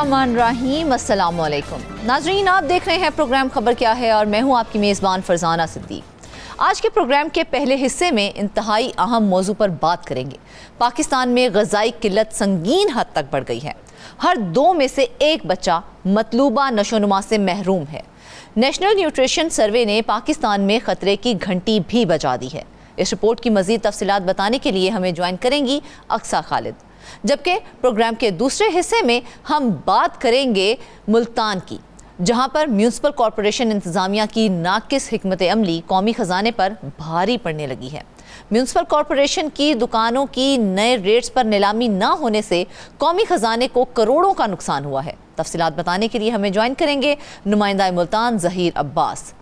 बिस्मिल्लाहिर्रहमानिर्रहीम। अस्सलाम वालेकुम नाज़रीन, आप देख रहे हैं प्रोग्राम खबर क्या है और मैं हूं आपकी मेज़बान फरजाना सिद्दीक। आज के प्रोग्राम के पहले हिस्से में इंतहाई अहम मौजू पर बात करेंगे। पाकिस्तान में ग़िज़ाई किल्लत संगीन हद तक बढ़ गई है। हर 2 में से 1 बच्चा मतलूबा नशोनुमा से महरूम है। नेशनल न्यूट्रिशन सर्वे ने पाकिस्तान में ख़तरे की घंटी भी बजा दी है। इस रिपोर्ट की मज़ीद तफसीलात बताने के लिए हमें ज्वाइन करेंगी अक्सा खालिद। जबकि प्रोग्राम के दूसरे हिस्से में हम बात करेंगे मुल्तान की, जहां पर म्यूनिसिपल कॉरपोरेशन इंतज़ामिया की नाकिस हिकमत अमली कौमी ख़जाने पर भारी पड़ने लगी है। म्यूनिसिपल कॉरपोरेशन की दुकानों की नए रेट्स पर नीलामी न होने से कौमी ख़जाने को करोड़ों का नुकसान हुआ है। तफसीलात बताने के लिए हमें ज्वाइन करेंगे नुमाइंदा मुल्तान ज़हीर अब्बास।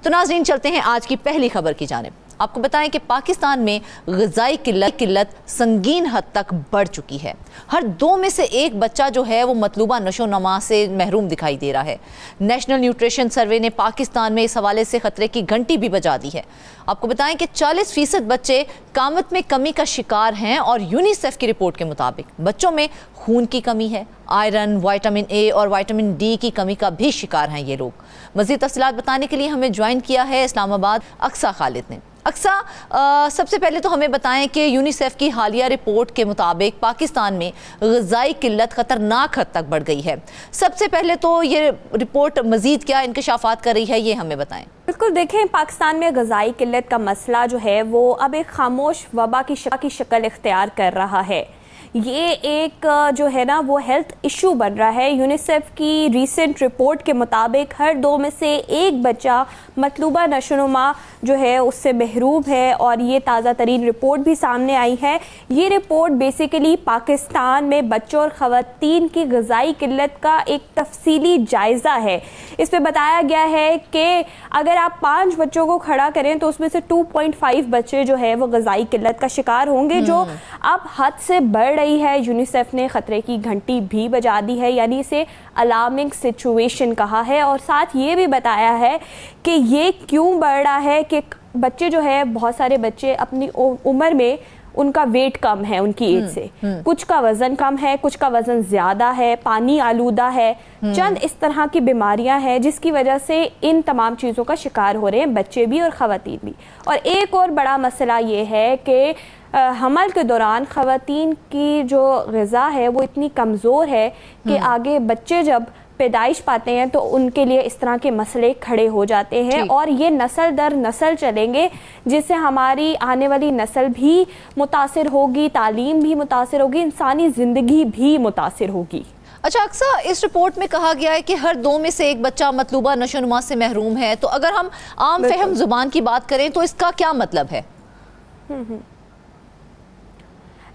तो नाज़रीन, चलते हैं आज की पहली खबर की जानिब। आपको बताएं कि पाकिस्तान में ग़िज़ाई किल्लत संगीन हद तक बढ़ चुकी है। हर 2 में से 1 बच्चा जो है वो मतलूबा नशोनुमा से महरूम दिखाई दे रहा है। नेशनल न्यूट्रिशन सर्वे ने पाकिस्तान में इस हवाले से ख़तरे की घंटी भी बजा दी है। आपको बताएं कि 40% बच्चे कामत में कमी का शिकार हैं और यूनिसेफ की रिपोर्ट के मुताबिक बच्चों में खून की कमी है, आयरन, विटामिन ए और विटामिन डी की कमी का भी शिकार हैं ये लोग। मज़ीद तफसीलात बताने के लिए हमें ज्वाइन किया है इस्लामाबाद अक्सा खालिद ने। अक्सा, सबसे पहले तो हमें बताएं कि यूनिसेफ की हालिया रिपोर्ट के मुताबिक पाकिस्तान में ग़िज़ाई किल्लत ख़तरनाक हद तक बढ़ गई है। सबसे पहले तो ये रिपोर्ट मज़ीद क्या इंकशाफात कर रही है, ये हमें बताएं। बिल्कुल, देखें, पाकिस्तान में ग़िज़ाई किल्लत का मसला जो है वो अब एक खामोश वबा की शक्ल इख्तियार कर रहा है। ये एक जो है ना वो हेल्थ इशू बन रहा है। यूनिसेफ की रीसेंट रिपोर्ट के मुताबिक हर 2 में से 1 बच्चा मतलूबा नशोनुमा जो है उससे महरूम है और ये ताज़ा तरीन रिपोर्ट भी सामने आई है। ये रिपोर्ट बेसिकली पाकिस्तान में बच्चों और ख़वातीन की ग़िज़ाई किल्लत का एक तफसीली जायज़ा है। इस पर बताया गया है कि अगर आप 5 बच्चों को खड़ा करें तो उसमें से 2.5 बच्चे जो है वो ग़िज़ाई किल्लत का शिकार होंगे, जो अब हद से बढ़ रही है। यूनिसेफ ने ख़तरे की घंटी भी बजा दी है, यानी इसे अलार्मिंग सिचुएशन कहा है। और साथ ये भी बताया है कि ये क्यों बढ़ रहा है कि बच्चे जो है, बहुत सारे बच्चे अपनी उम्र में उनका वेट कम है उनकी एज से, कुछ का वज़न कम है, कुछ का वज़न ज़्यादा है, पानी आलूदा है, चंद इस तरह की बीमारियां हैं जिसकी वजह से इन तमाम चीज़ों का शिकार हो रहे हैं बच्चे भी और ख़वातीन भी। और एक और बड़ा मसला ये है कि हमल के दौरान ख़वातीन की जो ग़िज़ा है वो इतनी कमज़ोर है कि आगे बच्चे जब पैदाइश पाते हैं तो उनके लिए इस तरह के मसले खड़े हो जाते हैं और ये नस्ल दर नस्ल चलेंगे, जिससे हमारी आने वाली नस्ल भी मुतासिर होगी, तालीम भी मुतासिर होगी, इंसानी ज़िंदगी भी मुतासिर होगी। अच्छा अक्सा, इस रिपोर्ट में कहा गया है कि हर 2 में से 1 बच्चा मतलूबा नशोनुमा से महरूम है। तो अगर हम आम फहम ज़ुबान की बात करें तो इसका क्या मतलब है?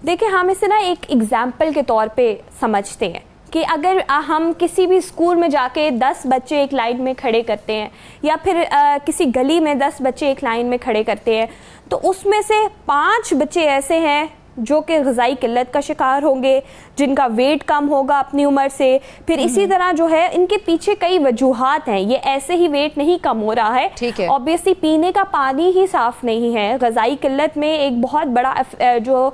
देखिए, हम इसे ना एक एग्जाम्पल के तौर पे समझते हैं कि अगर हम किसी भी स्कूल में जाके 10 बच्चे एक लाइन में खड़े करते हैं या फिर किसी गली में 10 बच्चे एक लाइन में खड़े करते हैं, तो उसमें से 5 बच्चे ऐसे हैं जो कि ग़िज़ाई किल्लत का शिकार होंगे, जिनका वेट कम होगा अपनी उम्र से। फिर इसी तरह जो है इनके पीछे कई वजूहात हैं, ये ऐसे ही वेट नहीं कम हो रहा है। ऑब्वियसली पीने का पानी ही साफ़ नहीं है। ग़िज़ाई किल्लत में एक बहुत बड़ा जो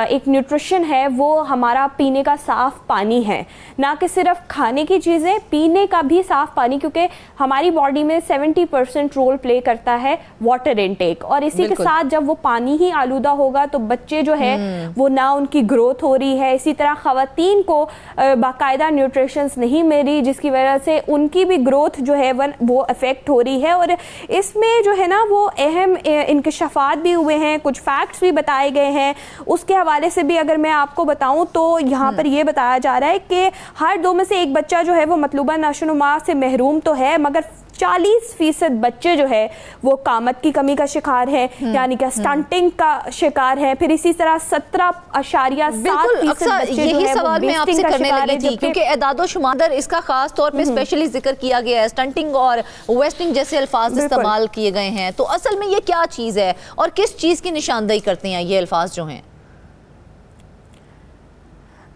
एक न्यूट्रिशन है वो हमारा पीने का साफ़ पानी है, ना कि सिर्फ खाने की चीज़ें, पीने का भी साफ़ पानी, क्योंकि हमारी बॉडी में 70% रोल प्ले करता है वाटर इनटेक। और इसी के साथ जब वो पानी ही आलूदा होगा तो बच्चे जो है वो ना उनकी ग्रोथ हो रही है। इसी तरह ख़वातीन को बाकायदा न्यूट्रिशंस नहीं मिल रही, जिसकी वजह से उनकी भी ग्रोथ जो है वो अफेक्ट हो रही है। और इसमें जो है ना वो अहम इंकशाफात भी हुए हैं, कुछ फैक्ट्स भी बताए गए हैं। उसके हवाले से भी अगर मैं आपको बताऊं तो यहाँ पर ये बताया जा रहा है कि हर 2 में से 1 बच्चा जो है वो मतलूबा नशोनुमा से महरूम तो है, मगर 40% बच्चे जो है वो कामत की कमी का शिकार है, यानी कि स्टंटिंग का शिकार है। फिर इसी तरह 17.7% बच्चे जो है वो वेस्टिंग का शिकार है, क्योंकि एदादो-शुमार इसका खास तौर पे स्पेशली जिक्र किया गया है। स्टंटिंग और वेस्टिंग जैसे अल्फाज इस्तेमाल किए गए हैं। तो असल में ये क्या चीज़ है और किस चीज़ की निशानदेही करते हैं ये अल्फाज जो हैं?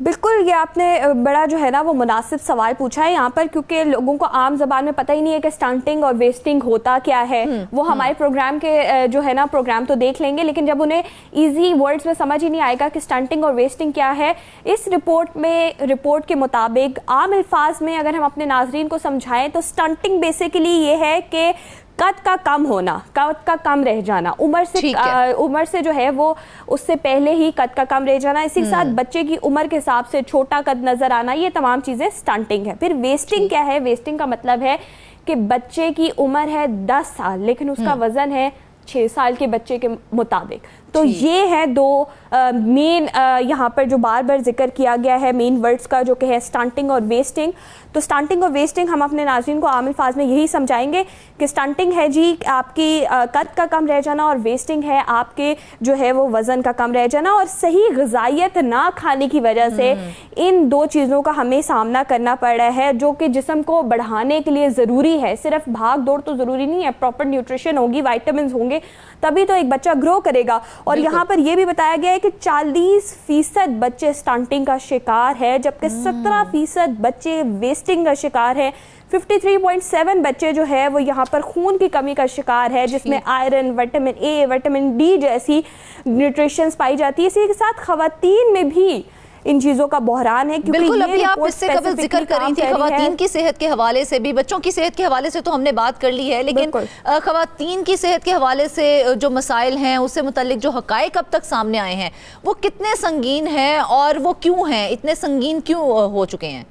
बिल्कुल, ये आपने बड़ा जो है ना वो मुनासिब सवाल पूछा है यहाँ पर, क्योंकि लोगों को आम जबान में पता ही नहीं है कि स्टंटिंग और वेस्टिंग होता क्या है। वो हमारे प्रोग्राम के जो है ना प्रोग्राम तो देख लेंगे, लेकिन जब उन्हें इजी वर्ड्स में समझ ही नहीं आएगा कि स्टंटिंग और वेस्टिंग क्या है। इस रिपोर्ट के मुताबिक आम अल्फाज में अगर हम अपने नाजरीन को समझाएं तो स्टंटिंग बेसिकली ये है कि कद का कम होना, कद का कम रह जाना, उम्र से जो है वो उससे पहले ही कद का कम रह जाना, इसी के साथ बच्चे की उम्र के हिसाब से छोटा कद नजर आना, ये तमाम चीजें स्टंटिंग है। फिर वेस्टिंग क्या है? वेस्टिंग का मतलब है कि बच्चे की उम्र है 10 साल लेकिन उसका वजन है 6 साल के बच्चे के मुताबिक। तो ये है दो मेन यहाँ पर जो बार बार जिक्र किया गया है मेन वर्ड्स का, जो कि है स्टंटिंग और वेस्टिंग। तो स्टंटिंग और वेस्टिंग हम अपने नाज़रीन को आम अल्फाज में यही समझाएंगे कि स्टंटिंग है जी आपकी कद का कम रह जाना, और वेस्टिंग है आपके जो है वो वज़न का कम रह जाना। और सही ग़िज़ाइयत ना खाने की वजह से इन दो चीज़ों का हमें सामना करना पड़ रहा है, जो कि जिस्म को बढ़ाने के लिए ज़रूरी है। सिर्फ भाग दौड़ तो ज़रूरी नहीं है, प्रॉपर न्यूट्रिशन होगी, वाइटामिन होंगे, तभी तो एक बच्चा ग्रो करेगा। और यहाँ पर यह भी बताया गया है कि 40% बच्चे स्टंटिंग का शिकार है, जबकि 17% बच्चे वेस्टिंग का शिकार है। 53.7 बच्चे जो है वो यहाँ पर खून की कमी का शिकार है, जिसमें iron, vitamin A, vitamin D जैसी न्यूट्रिशंस पाई जाती है। इसी के साथ खवातीन में भी इन चीजों का बहरान है। बिल्कुल, अभी आप इससे कबल जिक्र कर रही थी खवातीन की सेहत के हवाले से भी, बच्चों की सेहत के हवाले से तो हमने बात कर ली है, लेकिन खवातीन की सेहत के हवाले से जो मसाइल हैं उससे मुतल्लिक जो हकायक अब तक सामने आए हैं वो कितने संगीन हैं और वो क्यों हैं, इतने संगीन क्यों हो चुके हैं?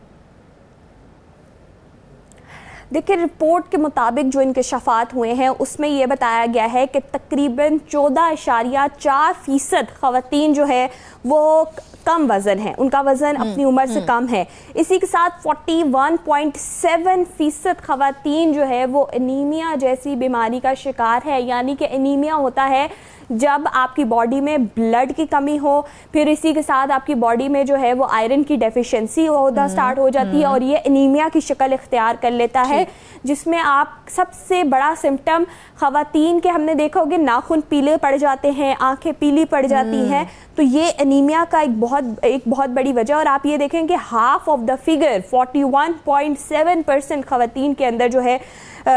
देखिए, रिपोर्ट के मुताबिक जो इंकशाफात हुए हैं उसमें यह बताया गया है कि तकरीबन 14.4% खवातीन जो है वो कम वज़न है, उनका वज़न अपनी उम्र से कम है। इसी के साथ 41.7% खवातीन जो है वो एनीमिया जैसी बीमारी का शिकार है। यानी कि एनीमिया होता है जब आपकी बॉडी में ब्लड की कमी हो, फिर इसी के साथ आपकी बॉडी में जो है वो आयरन की डेफिशिएंसी होना स्टार्ट हो जाती है, और ये एनीमिया की शक्ल इख्तियार कर लेता है, जिसमें आप सबसे बड़ा सिम्टम खवातीन के हमने देखा होगा, नाखून पीले पड़ जाते हैं, आंखें पीली पड़ जाती हैं। तो ये एनीमिया का एक बहुत बड़ी वजह। और आप ये देखें कि हाफ ऑफ द फिगर 41.7% खवातीन के अंदर जो है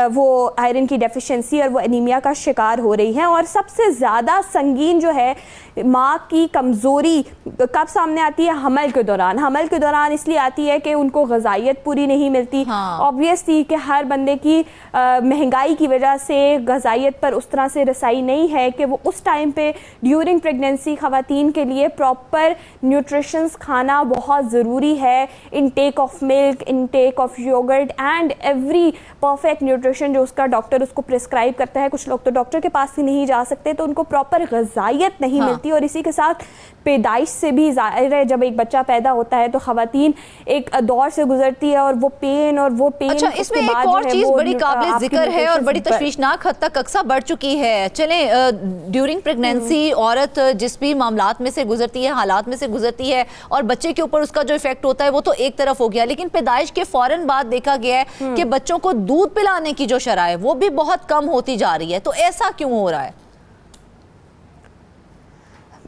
वो आयरन की डेफिशिएंसी और वो एनीमिया का शिकार हो रही हैं। और सबसे ज़्यादा संगीन जो है माँ की कमज़ोरी कब सामने आती है? हमल के दौरान। हमल के दौरान इसलिए आती है कि उनको ग़िज़ाइयत पूरी नहीं मिलती। ऑब्वियसली कि हर बंदे की महंगाई की वजह से ग़िज़ाइयत पर उस तरह से रसाई नहीं है कि वो उस टाइम पे ड्यूरिंग प्रेगनेंसी खवातीन के लिए प्रॉपर न्यूट्रिशंस खाना बहुत ज़रूरी है। Intake of milk, intake of yogurt and every perfect nutrition जो उसका डॉक्टर उसको प्रिस्क्राइब करता है। कुछ लोग तो डॉक्टर के पास ही नहीं जा सकते, तो उनको प्रॉपर ग़िज़ाइयत नहीं मिलती। और इसी के साथ पैदाइश से भी ज़ाहिर है, जब एक बच्चा पैदा होता है तो खवातीन एक दौर से गुजरती है, और वो पेन अच्छा, इसमें एक और चीज़ बड़ी काबिल जिक्र है और बड़ी तशवीशनाक हद तक अक्सर बढ़ चुकी है। चलें, ड्यूरिंग प्रेगनेंसी औरत जिस भी मामलात में से गुजरती है, हालात में से गुजरती है, और बच्चे के ऊपर उसका जो इफेक्ट होता है वो तो एक तरफ हो गया, लेकिन पैदाइश के फौरन बाद देखा गया है कि बच्चों को दूध पिलाने की जो शरह है वो भी बहुत कम होती जा रही है। तो ऐसा क्यों हो रहा है?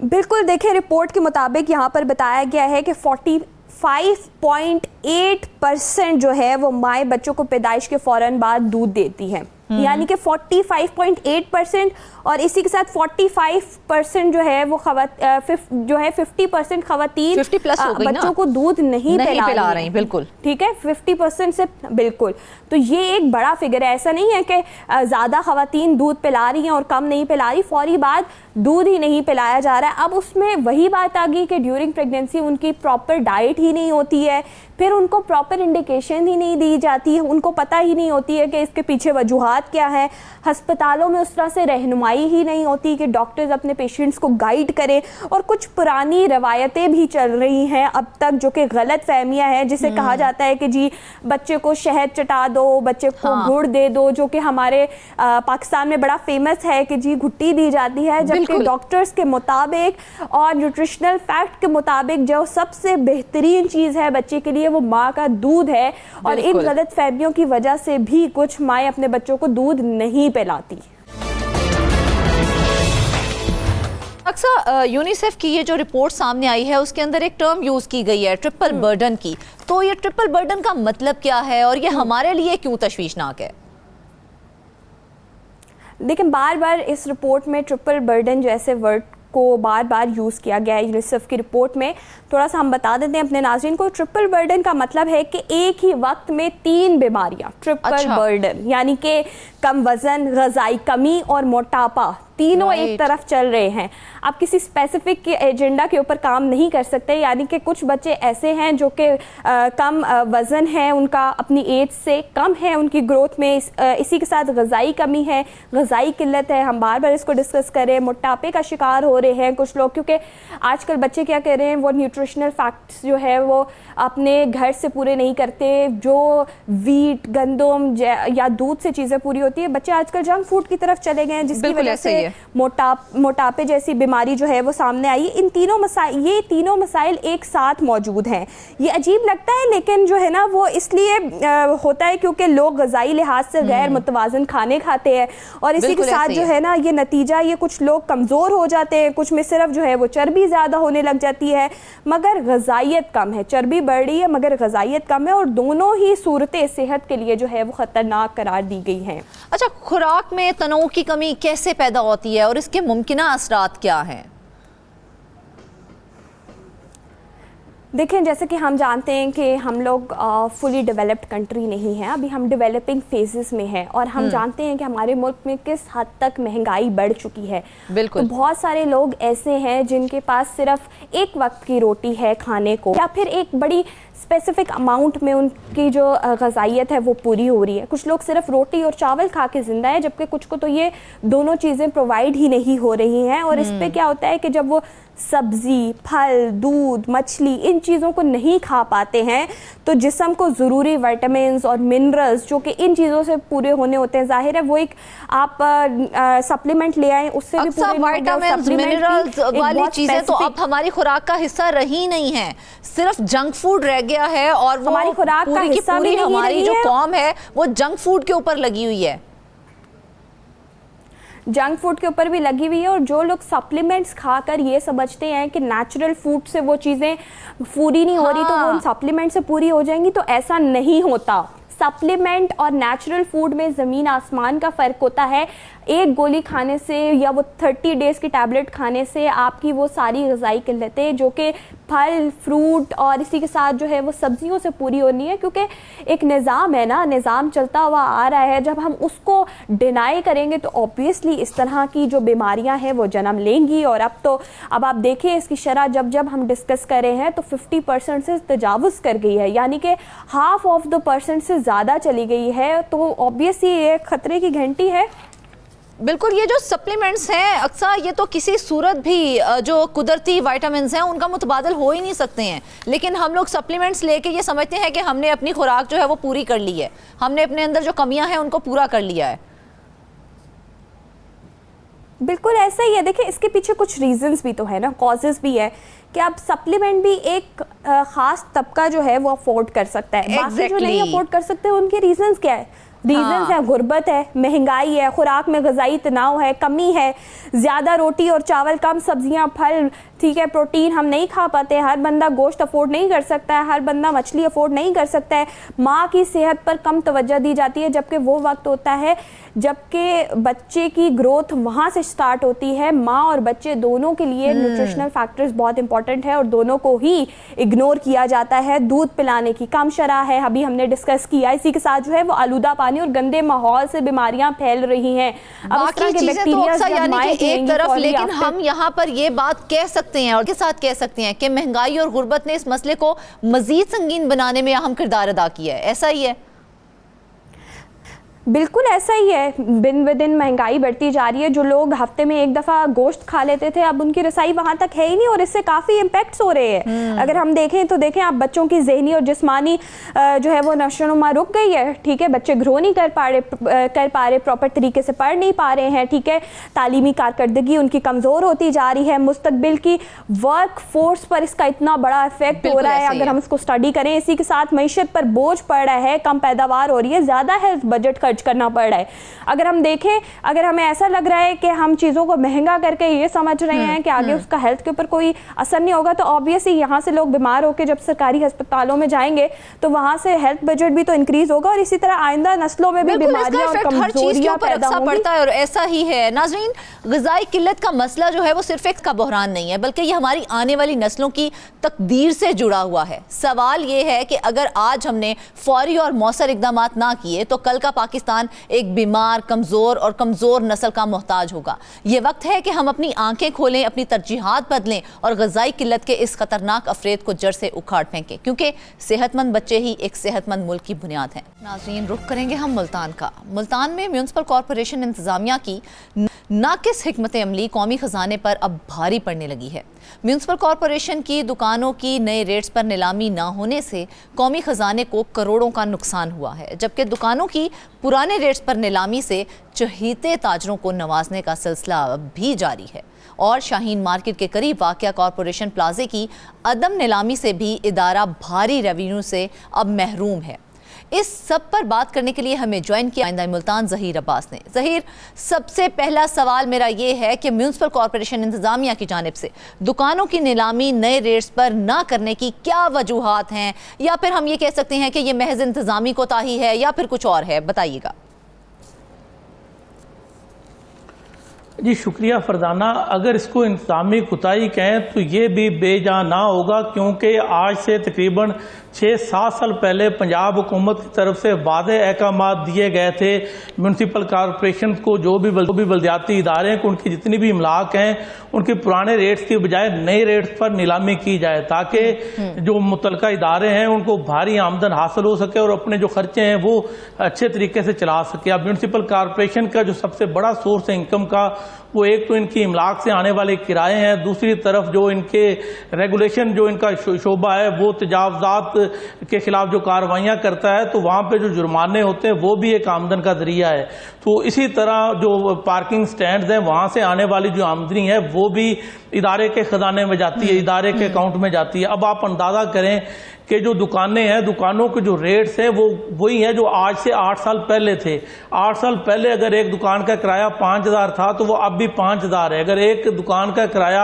बिल्कुल, देखिए, रिपोर्ट के मुताबिक यहाँ पर बताया गया है कि 45.8% जो है वो माएँ बच्चों को पैदाइश के फौरन बाद दूध देती हैं। यानी कि 45.8%, और इसी के साथ 45% जो है वो 50% खवातीन 50 प्लस हो गई बच्चों को दूध नहीं पिला रही। बिल्कुल ठीक है, 50% से बिल्कुल। तो ये एक बड़ा फिगर है। ऐसा नहीं है कि ज़्यादा खवातीन दूध पिला रही हैं और कम नहीं पिला रही, फौरी बाद दूध ही नहीं पिलाया जा रहा है। अब उसमें वही बात आ गई कि ड्यूरिंग प्रेगनेंसी उनकी प्रॉपर डाइट ही नहीं होती है, फिर उनको प्रॉपर इंडिकेशन ही नहीं दी जाती है, उनको पता ही नहीं होती है कि इसके पीछे वजूहात क्या है। अस्पतालों में उस तरह से रहनुमाई ही नहीं होती कि डॉक्टर्स अपने पेशेंट्स को गाइड करें। और कुछ पुरानी रवायतें भी चल रही हैं अब तक, जो कि गलत फहमियाँ हैं, जिसे कहा जाता है कि जी बच्चे को शहद चटा दो, बच्चे को गुड़ दे दो, जो कि हमारे पाकिस्तान में बड़ा फेमस है कि जी घुट्टी दी जाती है, जबकि डॉक्टर्स के मुताबिक और न्यूट्रिशनल फैक्ट के मुताबिक जो सबसे बेहतरीन चीज़ है बच्चे के लिए वो माँ का दूध है। और इन गलत फहमियों की वजह से भी कुछ माएँ अपने बच्चों को दूध नहीं पिलाती। अक्सर अच्छा, यूनिसेफ की ये जो रिपोर्ट सामने आई है उसके अंदर एक टर्म यूज़ की गई है ट्रिपल बर्डन की, तो ये ट्रिपल बर्डन का मतलब क्या है और ये हमारे लिए क्यों तशवीशनाक है? देखिए, बार बार इस रिपोर्ट में ट्रिपल बर्डन जैसे वर्ड को बार बार यूज़ किया गया है यूनिसेफ की रिपोर्ट में। थोड़ा सा हम बता देते हैं अपने नाज़रीन को। ट्रिपल बर्डन का मतलब है कि एक ही वक्त में 3 बीमारियां, ट्रिपल बर्डन, यानी कि कम वज़न, ग़िज़ाई कमी और मोटापा, तीनों एक तरफ चल रहे हैं। आप किसी स्पेसिफिक एजेंडा के ऊपर काम नहीं कर सकते, यानी कि कुछ बच्चे ऐसे हैं जो कि कम वज़न है उनका, अपनी एज से कम है उनकी ग्रोथ में, इसी के साथ ग़िज़ाई कमी है, ग़िज़ाई किल्लत है, हम बार बार इसको डिस्कस कर रहे हैं, मोटापे का शिकार हो रहे हैं कुछ लोग, क्योंकि आजकल बच्चे क्या कर रहे हैं, वो न्यूट्रिशनल फैक्ट्स जो है वो अपने घर से पूरे नहीं करते, जो वीट, गंदम या दूध से चीज़ें पूरी होती है, बच्चे आजकल जंक फूड की तरफ चले गए हैं, जिसकी वजह से मोटापे जैसी बीमारी जो है वो सामने आई। ये तीनों मसाइल एक साथ मौजूद हैं। ये अजीब लगता है, लेकिन जो है ना वो इसलिए होता है क्योंकि लोग ग़िज़ाई लिहाज से गैर मुतवाज़न खाने खाते हैं, और इसी के साथ जो है ना ये नतीजा, ये कुछ लोग कमज़ोर हो जाते हैं, कुछ में सिर्फ जो है वो चर्बी ज़्यादा होने लग जाती है, मगर ग़िज़ाइयत कम है। चर्बी बढ़ रही है मगर ग़िज़ाइयत कम है, और दोनों ही सूरतें सेहत के लिए जो है वो ख़तरनाक करार दी गई हैं। अच्छा, खुराक में तनों की कमी कैसे पैदा होती है और इसके मुमकिना असरात क्या हैं? देखें, जैसे कि हम जानते हैं कि हम लोग फुली डेवलप्ड कंट्री नहीं है, अभी हम डेवलपिंग फेजेस में हैं, और हम जानते हैं कि हमारे मुल्क में किस हद तक महंगाई बढ़ चुकी है। बिल्कुल। तो बहुत सारे लोग ऐसे हैं जिनके पास सिर्फ एक वक्त की रोटी है खाने को, या फिर एक बड़ी स्पेसिफिक अमाउंट में उनकी जो ग़िज़ाइयत है वो पूरी हो रही है। कुछ लोग सिर्फ रोटी और चावल खा के ज़िंदा है, जबकि कुछ को तो ये दोनों चीज़ें प्रोवाइड ही नहीं हो रही हैं। और इस पे क्या होता है कि जब वो सब्ज़ी, फल, दूध, मछली, इन चीज़ों को नहीं खा पाते हैं, तो जिस्म को ज़रूरी विटामिन्स और मिनरल्स जो कि इन चीज़ों से पूरे होने होते हैं, जाहिर है वो एक आप सप्लीमेंट ले आएँ, उससे भी पूरे विटामिन्स, मिनरल्स वाली चीज़ें तो अब हमारी खुराक का हिस्सा रही नहीं है, सिर्फ जंक फूड रह गया है, और वो हमारी खुराक का हिस्सा भी नहीं हमारी जो कौम है वो जंक फूड के ऊपर लगी हुई है, जंक फूड के ऊपर भी लगी हुई है। और जो लोग सप्लीमेंट्स खाकर ये समझते हैं कि नेचुरल फूड से वो चीज़ें पूरी नहीं हो रही, तो वो उन सप्लीमेंट से पूरी हो जाएंगी, तो ऐसा नहीं होता। सप्लीमेंट और नेचुरल फूड में ज़मीन आसमान का फ़र्क होता है। एक गोली खाने से या वो 30 डेज़ की टैबलेट खाने से आपकी वो सारी ग़िज़ाई किल्लतें जो कि फल, फ्रूट और इसी के साथ जो है वो सब्जियों से पूरी होनी है, क्योंकि एक निज़ाम है ना, निज़ाम चलता हुआ आ रहा है। जब हम उसको डिनाई करेंगे तो ऑब्वियसली इस तरह की जो बीमारियां हैं वो जन्म लेंगी। और अब आप देखें इसकी शरह जब हम डिस्कस कर रहे हैं तो 50% से तजावुज़ कर गई है, यानी कि हाफ ऑफ द परसेंट से ज़्यादा चली गई है। तो ऑब्वियसली ये खतरे की घंटी है। बिल्कुल। ये जो सप्लीमेंट्स हैं अक्सर ये तो किसी सूरत भी जो कुदरती विटामिन्स हैं उनका मुतबादल हो ही नहीं सकते हैं, लेकिन हम लोग सप्लीमेंट्स लेके ये समझते हैं कि हमने अपनी खुराक जो है वो पूरी कर ली है, हमने अपने अंदर जो कमियां हैं उनको पूरा कर लिया है। बिल्कुल ऐसा ही है। देखिए, इसके पीछे कुछ रीजंस भी तो है ना, कॉजेज भी है कि अब सप्लीमेंट भी एक ख़ास तबका जो है वो अफोर्ड कर सकता है। बाकी जो नहीं अफोर्ड कर सकते उनके रीजंस क्या है? रीजंस है गुर्बत है, महंगाई है, खुराक में ग़िज़ाई तनाव है, कमी है, ज़्यादा रोटी और चावल, कम सब्जियां, फल, ठीक है, प्रोटीन हम नहीं खा पाते, हर बंदा गोश्त अफोर्ड नहीं कर सकता है, हर बंदा मछली अफोर्ड नहीं कर सकता है। माँ की सेहत पर कम तवज्जो दी जाती है, जबकि वो वक्त होता है जबकि बच्चे की ग्रोथ वहाँ से स्टार्ट होती है। माँ और बच्चे दोनों के लिए न्यूट्रिशनल फैक्टर्स बहुत इंपॉर्टेंट है और दोनों को ही इग्नोर किया जाता है। दूध पिलाने की कम शरह है, अभी हमने डिस्कस किया। इसी के साथ जो है वो आलूदा पानी और गंदे माहौल से बीमारियां फैल रही हैं। अब इस तरह के बैक्टीरिया यानी कि एक तरफ, लेकिन हम यहाँ पर ये बात कह सकते हैं और के साथ कह सकते हैं कि महंगाई और गुर्बत ने इस मसले को मजीद संगीन बनाने में अहम किरदार अदा किया है। ऐसा ही है? बिल्कुल ऐसा ही है। दिन ब दिन महंगाई बढ़ती जा रही है। जो लोग हफ्ते में एक दफ़ा गोश्त खा लेते थे, अब उनकी रसाई वहाँ तक है ही नहीं और इससे काफ़ी इम्पैक्ट्स हो रहे हैं। अगर हम देखें तो देखें आप, बच्चों की ज़हनी और जिस्मानी जो है वो नशोनुमा रुक गई है। ठीक है, बच्चे ग्रो नहीं कर पा रहे, प्रॉपर तरीके से पढ़ नहीं पा रहे हैं। ठीक है, तालीमी कारकर्दगी उनकी कमज़ोर होती जा रही है। मुस्तकबिल की वर्क फोर्स पर इसका इतना बड़ा इफेक्ट हो रहा है अगर हम इसको स्टडी करें। इसी के साथ मईशत पर बोझ पड़ रहा है, कम पैदावार हो रही है, ज़्यादा हेल्थ बजट खर्च करना पड़ रहा है। अगर हम देखें, अगर हमें ऐसा लग रहा है कि हम चीज़ों को महंगा करके ये समझ रहे हैं कि आगे उसका हेल्थ के ऊपर कोई असर नहीं होगा, तो ऑब्वियसली यहाँ से लोग बीमार होकर जब सरकारी अस्पतालों में जाएंगे तो वहाँ से हेल्थ बजट भी तो इंक्रीज होगा और इसी तरह आइंदा नस्लों में भी बीमारियां और कमजोरियां पैदा होंगी। पड़ता है और ऐसा ही है नाज़रीन, ग़िज़ाई किल्लत का मसला जो है वो सिर्फ एक का बहरान नहीं है, बल्कि ये हमारी आने वाली नस्लों की तकदीर से जुड़ा हुआ है। सवाल ये है कि अगर आज हमने फौरी और मौसर इकदाम ना किए तो कल का पाकिस्तान एक बीमार, कमज़ोर और कमज़ोर नस्ल का मोहताज होगा। ये वक्त है कि हम अपनी आंखें खोलें, अपनी तरजीहात बदलें और ग़िज़ाई किल्लत के इस खतरनाक अफरेद को जड़ से उखाड़ फेंकें, क्योंकि सेहतमंद बच्चे ही एक सेहतमंद मुल्क की बुनियाद हैं। नाज़रीन, रुख करेंगे हम मुल्तान का। मुल्तान में म्यूनिसिपल कॉरपोरेशन इंतजामिया की नाकिस हिकमत अमली कौमी खजाने पर अब भारी पड़ने लगी है। म्यूनिसिपल कॉरपोरेशन की दुकानों की नए रेट्स पर नीलामी ना होने से कौमी खजाने को करोड़ों का नुकसान हुआ है, जबकि दुकानों की पुराने रेट्स पर नीलामी से चहेते ताजरों को नवाजने का सिलसिला अब भी जारी है। और शाहीन मार्केट के करीब वाक़या कॉरपोरेशन प्लाजे की अदम नीलामी से भी इदारा भारी रेवेन्यू से अब महरूम है। इस सब पर बात करने के लिए हमें ज्वाइन किया आइंदा मुल्तान ज़हीर अब्बास ने। ज़हीर, सबसे पहला सवाल मेरा ये है कि म्यूनिसिपल कॉरपोरेशन इंतजामिया की जानिब से दुकानों की नीलामी नए रेट्स पर ना करने की क्या वजूहात हैं, या फिर हम ये कह सकते हैं कि ये महज इंतजामी कोताही है या फिर कुछ और है, बताइएगा। जी शुक्रिया फरजाना। अगर इसको इंतजामी कोताही कहें तो ये भी बेजा ना होगा, क्योंकि आज से तकरीबन 6-7 साल पहले पंजाब हुकूमत की तरफ से वादे अहकामात दिए गए थे म्यूनसिपल कॉरपोरेशन को, जो भी बल्दियाती इदारे हैं, उनकी जितनी भी इमलाक हैं उनके पुराने रेट्स की बजाय नए रेट्स पर नीलामी की जाए, ताकि जो मुतलका इदारे हैं उनको भारी आमदन हासिल हो सके और अपने जो खर्चे हैं वो अच्छे तरीके से चला सके। अब म्यूनसिपल कॉरपोरेशन का जो सबसे बड़ा सोर्स है इनकम का, वो एक तो इनकी इमलाक से आने वाले किराए हैं, दूसरी तरफ जो इनके रेगुलेशन जो इनका शोबा है वो तजावजात के खिलाफ जो कार्रवाइयाँ करता है, तो वहाँ पे जो जुर्माने होते हैं वो भी एक आमदन का जरिया है। तो इसी तरह जो पार्किंग स्टैंड्स हैं वहाँ से आने वाली जो आमदनी है वो भी इदारे के खजाने में जाती है, इदारे के अकाउंट में जाती है। अब आप अंदाज़ा करें कि जो दुकानें हैं, दुकानों के जो रेट्स हैं वो वही हैं जो आज से 8 साल पहले थे। 8 साल पहले अगर एक दुकान का किराया 5,000 था तो वो अब भी 5,000 है। अगर एक दुकान का किराया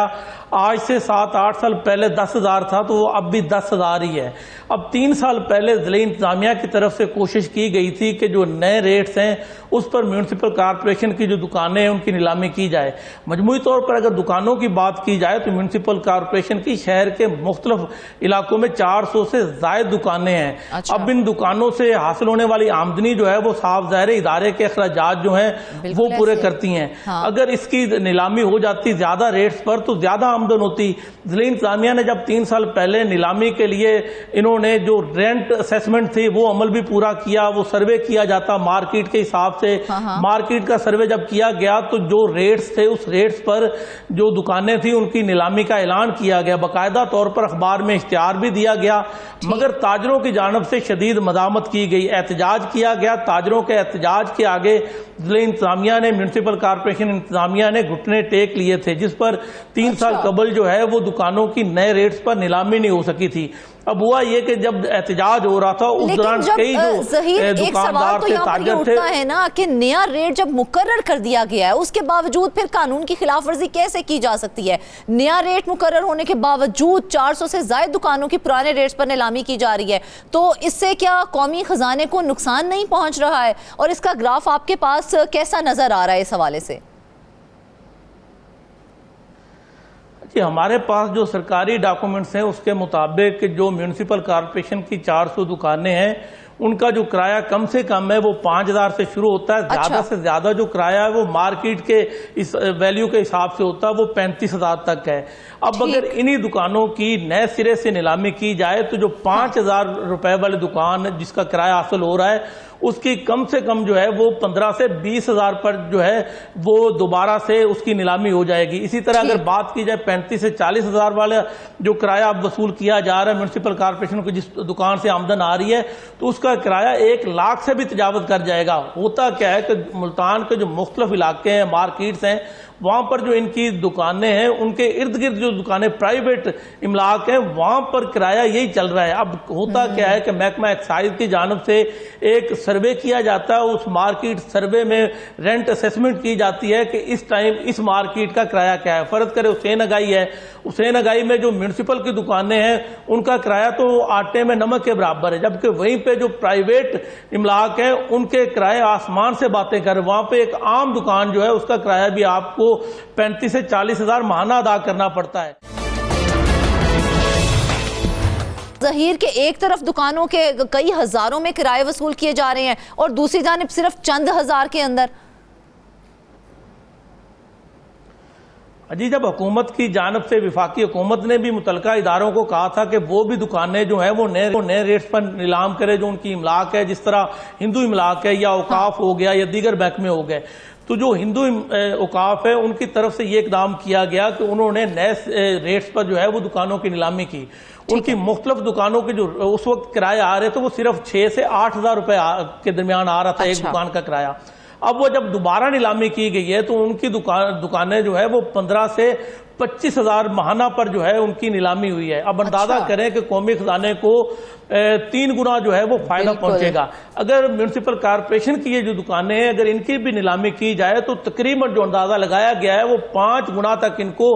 आज से 7-8 साल पहले 10,000 था तो वो अब भी 10,000 ही है। अब 3 साल पहले ज़िला इंतजामिया की तरफ से कोशिश की गई थी कि जो नए रेट्स हैं उस पर म्यूनसिपल कॉरपोरेशन की जो दुकानें हैं उनकी नीलामी की जाए। मजमूई तौर पर अगर दुकानों की बात की जाए तो म्यूनसिपल कॉरपोरेशन की शहर के मुख्तलिफ इलाकों में 400 से ज़ायद दुकानें हैं। अच्छा। अब इन दुकानों से हासिल होने वाली आमदनी जो है वो साफ ज़ाहिर इदारे के अखराजात जो हैं वो पूरे करती हैं। हाँ। अगर इसकी नीलामी हो जाती ज़्यादा रेट्स पर तो ज़्यादा आमदन होती। ज़िला इंतजामिया ने जब 3 साल पहले नीलामी के लिए इन्होंने जो रेंट असेसमेंट थी वो अमल भी पूरा किया, वो सर्वे किया जाता मार्केट के हिसाब से। मार्केट का सर्वे जब किया गया तो जो रेट्स थे उस रेट्स पर जो दुकानें थी उनकी नीलामी का ऐलान किया गया, बाकायदा तौर पर अखबार में इश्तिहार भी दिया गया, मगर ताजरों की जानब से शदीद मदामत की गई, एहतजाज किया गया। ताजरों के एहतजाज के आगे ज़िला इंतजामिया ने, म्यूनसिपल कॉरपोरेशन इंतजामिया ने घुटने टेक लिए थे, जिस पर 3 साल कबल जो है वो दुकानों की नए रेट्स पर नीलामी नहीं हो सकी थी। अब हुआ ये कि जब एहतजाज हो रहा था उस दौरान कई जो दुकानदार थे, ताजर थे, है ना कि नया रेट जब मुकर्रर कर दिया गया है उसके बावजूद फिर कानून की खिलाफ वर्जी कैसे की जा सकती है? नया रेट मुकर्रर होने के बावजूद 400 से ज्यादा दुकानों की पुराने रेट्स पर नीलामी की जा रही है, तो इससे क्या कौमी खजाने को नुकसान नहीं पहुंच रहा है? और इसका ग्राफ आपके पास कैसा नजर आ रहा है इस हवाले से? कि हमारे पास जो सरकारी डॉक्यूमेंट्स हैं उसके मुताबिक जो म्यूनसिपल कॉरपोरेशन की 400 दुकानें हैं उनका जो किराया कम से कम है वो 5,000 से शुरू होता है। अच्छा। ज्यादा से ज्यादा जो किराया है वो मार्केट के इस वैल्यू के हिसाब से होता है, वो 35,000 तक है। अब अगर इन्हीं दुकानों की नए सिरे से नीलामी की जाए तो जो 5,000 रुपए वाली दुकान जिसका किराया हासिल हो रहा है उसकी कम से कम जो है वो 15 से 20,000 पर जो है वो दोबारा से उसकी नीलामी हो जाएगी। इसी तरह अगर बात की जाए 35 से 40,000 वाले जो किराया अब वसूल किया जा रहा है म्यूनसिपल कॉरपोरेशन को जिस दुकान से आमदन आ रही है, तो उसका किराया 1 लाख से भी तजावत कर जाएगा। होता क्या है कि मुल्तान के जो मुख्तलिफ इलाके हैं, मार्केट्स हैं, वहाँ पर जो इनकी दुकानें हैं उनके इर्द गिर्द जो दुकानें प्राइवेट इमलाक हैं वहाँ पर किराया यही चल रहा है। अब होता क्या है कि महकमा एक्साइज की जानब से एक सर्वे किया जाता है, उस मार्केट सर्वे में रेंट असेसमेंट की जाती है कि इस टाइम इस मार्केट का किराया क्या है। फर्ज करे हुसैन अगाई है, हुसैन अगाई में जो म्यूनसिपल की दुकानें हैं उनका किराया तो आटे में नमक के बराबर है, जबकि वहीं पे जो प्राइवेट इमलाक है उनके किराए आसमान से बातें कर। वहां पे एक आम दुकान जो है उसका किराया भी आपको 35 से 40 हजार माहाना अदा करना पड़ता है। ज़हीर के एक तरफ दुकानों के कई हजारों में किराए वसूल किए जा रहे हैं और दूसरी जानिब सिर्फ चंद हजार के अंदर। जी, जब हुकूमत की जानब से विफाकी हुकूमत ने भी मुतलका इदारों को कहा था कि वो भी दुकानें जो हैं वो नए रेट्स पर नीलाम करे जो उनकी इमलाक है, जिस तरह हिंदू इमलाक है या औकाफ हो गया या दीगर महकमे हो गए, तो जो हिंदू औकाफ है उनकी तरफ से ये इकदाम किया गया कि उन्होंने नए रेट्स पर जो है वो दुकानों की नीलामी की। उनकी मुख्तलिफ दुकानों के जो उस वक्त किराए आ रहे थे वो सिर्फ 6 से 8 हजार रुपए के दरमियान आ रहा था एक दुकान का किराया। अब वो जब दोबारा नीलामी की गई है तो उनकी दुकानें जो है वो 15 से 25 हजार माहाना पर जो है उनकी नीलामी हुई है। अब अंदाजा करें कि कौमी खजाने को 3 गुना जो है वो फायदा पहुंचेगा। अगर म्यूनसिपल कॉरपोरेशन की ये जो दुकानें हैं अगर इनकी भी नीलामी की जाए तो तकरीबन जो अंदाजा लगाया गया है वो 5 गुना तक इनको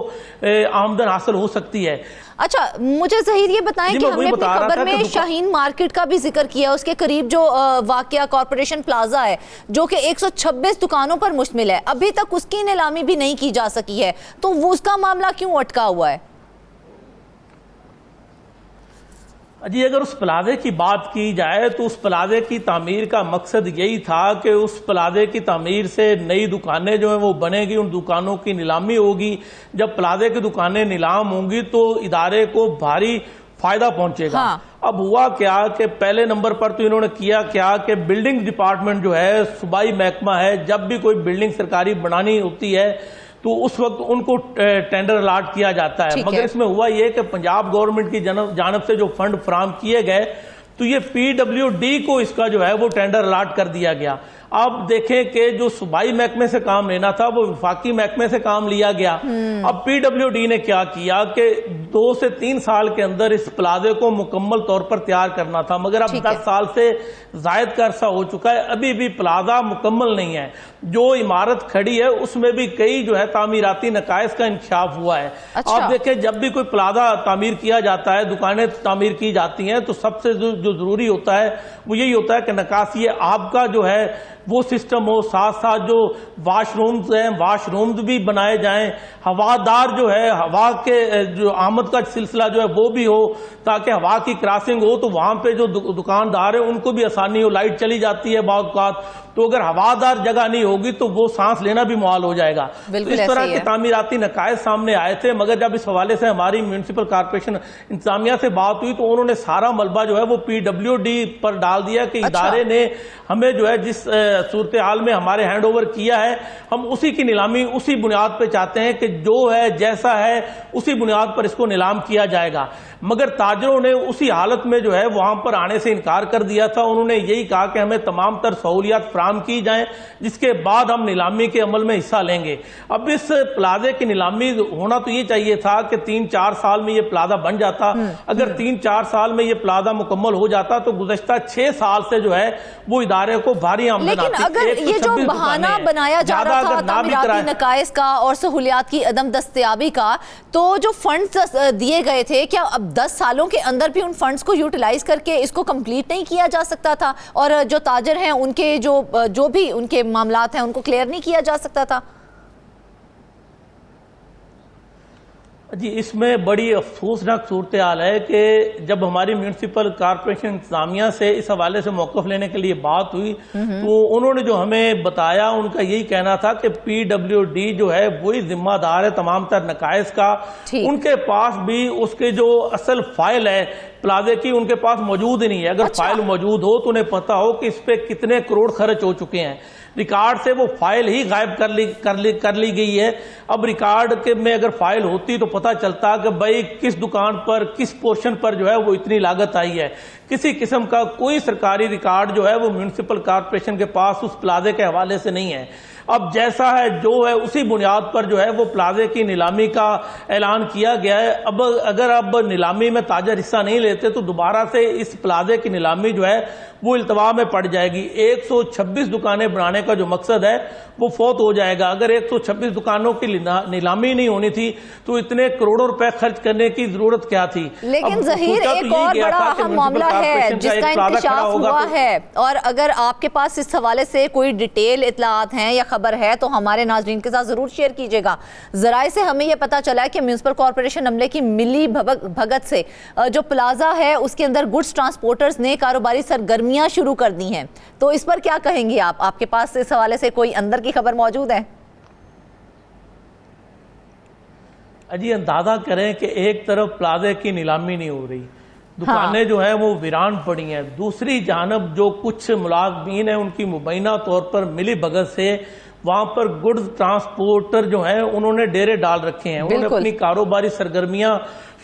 आमदन हासिल हो सकती है। अच्छा, मुझे ज़हीर ये बताएं कि हमने अपनी खबर में शाहीन मार्केट का भी जिक्र किया, उसके करीब जो वाकया कॉर्पोरेशन प्लाजा है जो कि 126 दुकानों पर मुश्तमिल है, अभी तक उसकी नीलामी भी नहीं की जा सकी है, तो वो उसका मामला क्यों अटका हुआ है? जी, अगर उस प्लाजे की बात की जाए तो उस प्लाजे की तामीर का मकसद यही था कि उस प्लाजे की तामीर से नई दुकानें जो हैं वो बनेगी, उन दुकानों की नीलामी होगी। जब प्लाजे की दुकानें नीलाम होंगी तो इदारे को भारी फायदा पहुंचेगा। हाँ। अब हुआ क्या कि पहले नंबर पर तो इन्होंने किया क्या कि बिल्डिंग डिपार्टमेंट जो है सूबाई महकमा है, जब भी कोई बिल्डिंग सरकारी बनानी होती है तो उस वक्त उनको टेंडर अलाट किया जाता है। मगर इसमें हुआ ये कि पंजाब गवर्नमेंट की जानब से जो फंड फराहम किए गए तो ये PWD को इसका जो है वो टेंडर अलाट कर दिया गया। अब देखें कि जो सूबाई महकमे से काम लेना था वो विफाकी महकमे से काम लिया गया। अब PWD ने क्या किया कि 2 से 3 साल के अंदर इस प्लाजे को मुकम्मल तौर पर तैयार करना था, मगर अब 10 साल से जायद का अरसा हो चुका है, अभी भी प्लाजा मुकम्मल नहीं है। जो इमारत खड़ी है उसमें भी कई जो है तामीराती नकाइस का इंकशाफ हुआ है। आप देखें, जब भी कोई प्लाजा तामीर किया जाता है, दुकानें तामीर की जाती हैं, तो सबसे जो जरूरी होता है वो यही होता है कि नकासी आब का जो है वो सिस्टम हो, साथ साथ जो वाशरूम्स हैं वाशरूम्स भी बनाए जाएं, हवादार जो है हवा के जो आमद का सिलसिला जो है वो भी हो, ताकि हवा की क्रॉसिंग हो तो वहां पे जो दुकानदार है उनको भी आसानी हो। लाइट चली जाती है बहुत बात, तो अगर हवादार जगह नहीं होगी तो वो सांस लेना भी मुहाल हो जाएगा। तो इस तरह के तामीराती नकाइस सामने आए थे, मगर जब इस हवाले से हमारी म्यूनसिपल कॉर्पोरेशन इंतजामिया से बात हुई तो उन्होंने सारा मलबा जो है वो PWD पर डाल दिया कि इदारे ने हमें जो है जिस सूरत हाल में हमारे हैंड ओवर किया है हम उसी की नीलामी उसी बुनियाद पर चाहते हैं कि जो है जैसा है उसी बुनियाद पर इसको नीलाम किया जाएगा। मगर ताजरों ने उसी हालत में जो है वहां पर आने से इनकार कर दिया था। उन्होंने यही कहा कि हमें तमाम तर सहूलियात फराहम की जाएं, जिसके बाद हम नीलामी के अमल में हिस्सा लेंगे। अब इस प्लाजे की नीलामी होना तो ये चाहिए था कि 3-4 साल में ये प्लाजा बन जाता। अगर 3-4 साल में ये प्लाजा मुकम्मल हो जाता तो गुज़श्ता 6 साल से जो है वो इदारे को भारी आमदन आती। लेकिन अगर ये जो बहाना बनाया जा रहा था तामीराती नकाइस का और सहूलियात की अदम दस्तयाबी का, तो जो फंड्स दिए गए थे क्या अब 10 सालों के अंदर भी उन फंड्स को यूटिलाइज करके इसको कंप्लीट नहीं किया जा सकता था और जो ताजर हैं उनके जो भी उनके मामलात हैं उनको क्लियर नहीं किया जा सकता था? जी, इसमें बड़ी अफसोसनाक सूरत हाल है कि जब हमारी म्यूनसिपल कॉर्पोरेशन इंतजामिया से इस हवाले से मौक़िफ़ लेने के लिए बात हुई तो उन्होंने जो हमें बताया उनका यही कहना था कि PWD जो है वही जिम्मेदार है तमाम तर नकाइस का। उनके पास भी उसके जो असल फाइल है प्लाजे की उनके पास मौजूद ही नहीं है। अगर फाइल मौजूद हो तो उन्हें पता हो कि इस पे कितने करोड़ खर्च हो चुके हैं। रिकॉर्ड से वो फाइल ही गायब कर ली गई है। अब रिकॉर्ड के में अगर फाइल होती तो पता चलता कि भाई किस दुकान पर किस पोर्शन पर जो है वो इतनी लागत आई है। किसी किस्म का कोई सरकारी रिकॉर्ड जो है वो म्यूनसिपल कॉर्पोरेशन के पास उस प्लाजे के हवाले से नहीं है। अब जैसा है जो है उसी बुनियाद पर जो है वो प्लाजे की नीलामी का ऐलान किया गया है। अब अगर अब नीलामी में ताजर हिस्सा नहीं लेते तो दोबारा से इस प्लाजे की नीलामी जो है वो इल्तवा में पड़ जाएगी। 126 दुकानें बनाने का जो मकसद है वो फौत हो जाएगा। अगर 126 दुकानों की नीलामी नहीं होनी थी तो इतने करोड़ों रुपए खर्च करने की जरूरत क्या थी। लेकिन ज़हीर एक और बड़ा अहम मामला है जिसका इंकशाफ हुआ है, और अगर आपके पास इस हवाले से कोई डिटेल इतलात हैं या खबर है तो हमारे नाजरीन के साथ जरूर शेयर कीजिएगा। जराए से हमें यह पता चला है कि म्यूनिसिपल कॉर्पोरेशन अमले की मिली भगत से जो प्लाजा है उसके अंदर गुड्स ट्रांसपोर्टर्स ने कारोबारी सरगर्मियां शुरू कर दी हैं, तो इस पर क्या कहेंगे आप? आपके पास इस हवाले से कोई अंदर की खबर मौजूद है? अजी अंदाजा करें कि एक तरफ प्लाजे की नीलामी नहीं हो रही, दुकानें जो है वो वीरान पड़ी हैं, दूसरी जानब जो कुछ मुलाजमीन हैं उनकी मुबैना तौर पर मिली भगत से वहां पर गुड्स ट्रांसपोर्टर जो हैं उन्होंने डेरे डाल रखे हैं, उन्होंने अपनी कारोबारी सरगर्मियां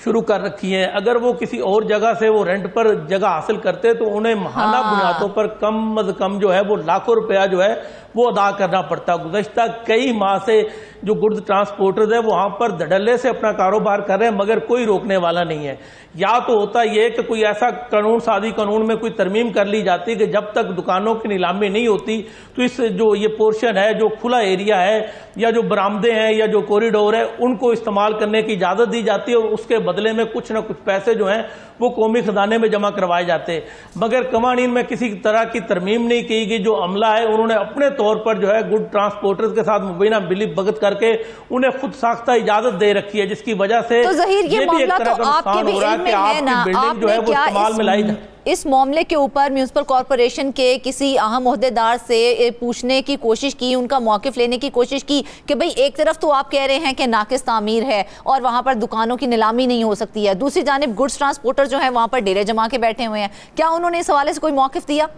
शुरू कर रखी हैं। अगर वो किसी और जगह से वो रेंट पर जगह हासिल करते तो उन्हें महाना बुनियादों पर कम अज कम जो है वो लाखों रुपया जो है वो अदा करना पड़ता। गुज़श्ता कई माह से जो गुड्स ट्रांसपोर्टर्स है वहां पर धड़ल्ले से अपना कारोबार कर रहे हैं मगर कोई रोकने वाला नहीं है। या तो होता यह कि कोई ऐसा कानून सादी कानून में कोई तरमीम कर ली जाती कि जब तक दुकानों की नीलामी नहीं होती तो इस जो ये पोर्शन है जो खुला एरिया है या जो बरामदे हैं या जो कॉरिडोर है उनको इस्तेमाल करने की इजाजत दी जाती है और उसके बदले में कुछ ना कुछ पैसे जो हैं वो कौमी खजाने में जमा करवाए जाते। मगर कवानीन में किसी तरह की तरमीम नहीं की गई। जो अमला है उन्होंने अपने तौर पर जो है गुड ट्रांसपोर्टर्स के साथ मुबैना बिली भगत करके उन्हें खुद साख्ता इजाजत दे रखी है, जिसकी वजह से तो ज़हीर ये मामला तो आपके भी इल्म में है ना, आपने क्या इस मामले के ऊपर म्यूनिसिपल कॉर्पोरेशन के किसी अहम ओहदेदार से पूछने की कोशिश की, उनका मौक़िफ़ लेने की कोशिश की कि भाई एक तरफ तो आप कह रहे हैं कि नाकिस तामीर है और वहाँ पर दुकानों की नीलामी नहीं हो सकती है, दूसरी जानिब गुड्स ट्रांसपोर्टर जो है वहाँ पर डेरे जमा के बैठे हुए हैं, क्या उन्होंने इस हवाले से कोई मौक़िफ़ दिया?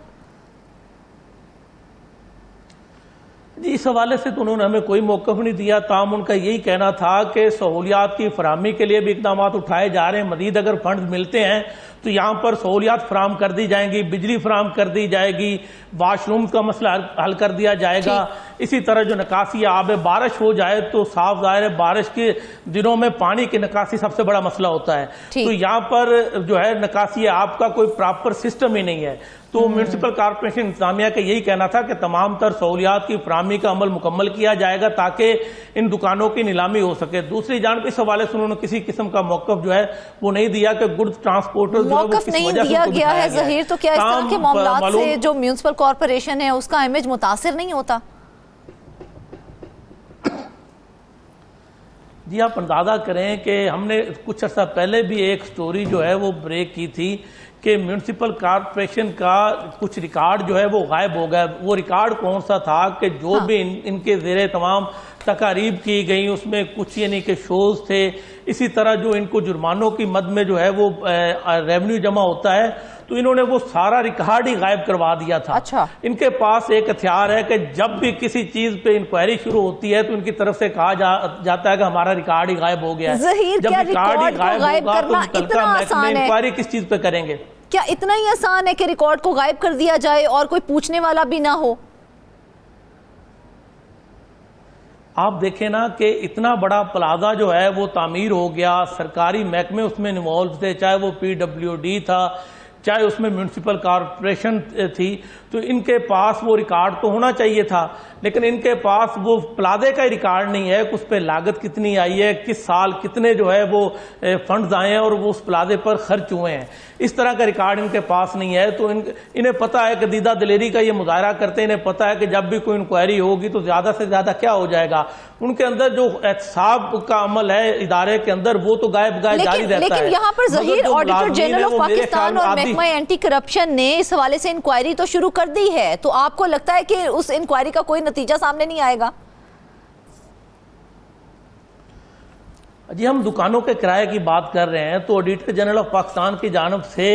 इस हवाले से तो उन्होंने हमें कोई मौक़िफ़ नहीं दिया। ताम उनका यही कहना था कि सहूलियात की फराहमी के लिए भी इक़दाम उठाए जा रहे हैं, मज़ीद अगर फंड मिलते हैं तो यहाँ पर सहूलियात फराहम कर दी जाएंगी, बिजली फराहम कर दी जाएगी, वाशरूम का मसला हल कर दिया जाएगा। इसी तरह जो निकासी आब है, बारिश हो जाए तो साफ ज़ाहिर है बारिश के दिनों में पानी की निकासी सबसे बड़ा मसला होता है, तो यहाँ पर जो है निकासी आब का कोई प्रॉपर सिस्टम ही नहीं है। तो म्यूनिसिपल कॉर्पोरेशन इंतजामिया का यही कहना था कि तमाम तर सहूलियात की फराहमी का अमल मुकम्मल किया जाएगा ताकि इन दुकानों की नीलामी हो सके। दूसरी जानब इस हवाले से उन्होंने किसी किस्म का मौक़िफ़ जो है वो नहीं दिया कि गुड्स ट्रांसपोर्टर्स मौक़िफ़ नहीं दिया गया है। ज़हीर तो क्या इस तरह के मामलात से जो म्यूनिसिपल कॉर्पोरेशन है उसका इमेज मुतासिर नहीं होता? जी आप अंदाज़ा करें कि हमने कुछ अर्सा पहले भी एक स्टोरी जो है वो ब्रेक की थी कि म्यूनिसिपल कॉर्पोरेशन का कुछ रिकॉर्ड जो है वो गायब हो गया। वो रिकॉर्ड कौन सा था कि जो भी इनके ज़ेरे तमाम तकारीब की गई उसमें कुछ यानी कि शोज़ थे, इसी तरह जो इनको जुर्मानों की मद में जो है वो रेवेन्यू जमा होता है तो इन्होंने वो सारा रिकॉर्ड ही गायब करवा दिया था। अच्छा। इनके पास एक हथियार है कि जब भी किसी चीज पे इंक्वायरी शुरू होती है तो इनकी तरफ से कहा जाता है कि हमारा रिकॉर्ड ही गायब हो गया है। जब रिकॉर्ड ही गायब होगा तो मुतल्लिका महकमे इंक्वायरी किस चीज पे करेंगे? क्या इतना ही आसान है कि रिकॉर्ड को गायब कर दिया जाए और कोई पूछने वाला भी ना हो? आप देखें ना कि इतना बड़ा प्लाजा जो है वो तामीर हो गया, सरकारी महकमे उसमें इन्वॉल्व थे, चाहे वो PWD था चाहे उसमें म्यूनिसिपल कॉर्पोरेशन थी, तो इनके पास वो रिकॉर्ड तो होना चाहिए था, लेकिन इनके पास वो प्लाजे का रिकॉर्ड नहीं है कि उस पर लागत कितनी आई है, किस साल कितने जो है वो फंड्स आए हैं और वो उस प्लाजे पर खर्च हुए हैं, इस तरह का रिकॉर्ड इनके पास नहीं है। तो इन्हें पता है कि दीदा दिलेरी का ये मुजाहरा करते हैं, इन्हें पता है कि जब भी कोई इंक्वायरी होगी तो ज़्यादा से ज़्यादा क्या हो जाएगा, उनके अंदर जो एहतसाब का अमल है इदारे के अंदर वो तो गायब जारी रहता है। लेकिन यहाँ पर Zaheer auditor general of Pakistan और महकमा एंटी करप्शन ने इस हवाले से इंक्वायरी तो शुरू कर दी है, तो आपको लगता है कि उस इंक्वायरी का कोई नतीजा सामने नहीं आएगा? जी हम दुकानों के किराए की बात कर रहे हैं तो ऑडिटर जनरल ऑफ पाकिस्तान की जानब से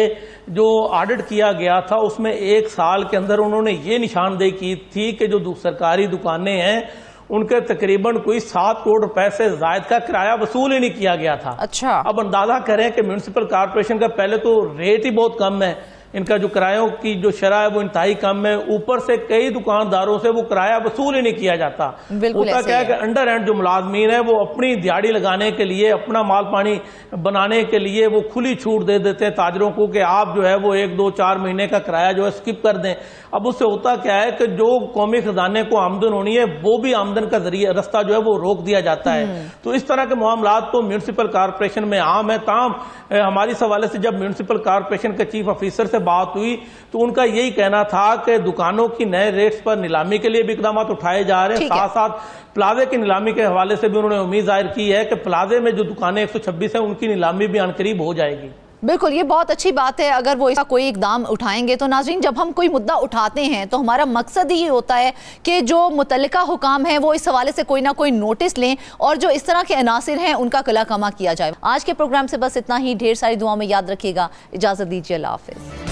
जो ऑडिट किया गया था उसमें एक साल के अंदर उन्होंने ये निशानदेही की थी कि जो सरकारी दुकानें हैं उनके तकरीबन कोई 7 करोड़ रुपए से जायद का किराया वसूल ही नहीं किया गया था। अच्छा। अब अंदाजा करें कि म्यूनिसिपल कॉर्पोरेशन का पहले तो रेट ही बहुत कम है, इनका जो किरायों की जो शरह है वो इंतहाई कम है, ऊपर से कई दुकानदारों से वो किराया वसूल ही नहीं किया जाता। होता क्या है कि अंडर एंड जो मुलाजमीन है वो अपनी दिहाड़ी लगाने के लिए, अपना माल पानी बनाने के लिए वो खुली छूट दे देते हैं ताजरों को कि आप जो है वो 1, 2, 4 महीने का किराया जो है स्किप कर दें। अब उससे होता क्या है कि जो कौमी खजाने को आमदन होनी है वो भी आमदन का जरिए रास्ता जो है वो रोक दिया जाता है। तो इस तरह के मामलात तो म्यूनिसिपल कॉर्पोरेशन में आम है। ताम हमारी इस हवाले से जब म्यूनिसिपल कॉर्पोरेशन के चीफ ऑफिसर से बात हुई तो उनका यही कहना था कि दुकानों की नए रेट्स पर नीलामी के लिए भी इकदाम उठाए जा रहे हैं। साथ साथ प्लाजे की नीलामी के हवाले से भी उन्होंने उम्मीद जाहिर की है कि प्लाजे में जो दुकानें 126 है उनकी नीलामी भी अनकरीब हो जाएगी। बिल्कुल, ये बहुत अच्छी बात है अगर वो इसका कोई इकदाम उठाएंगे। तो नाज़रीन, जब हम कोई मुद्दा उठाते हैं तो हमारा मकसद ही होता है कि जो मुतल्लिका हुकाम है वो इस हवाले से कोई ना कोई नोटिस लें और जो इस तरह के अनासिर हैं उनका कला कमा किया जाए। आज के प्रोग्राम से बस इतना ही। ढेर सारी दुआओं में याद रखिएगा। इजाज़त दीजिए। अल्लाह हाफ़िज़।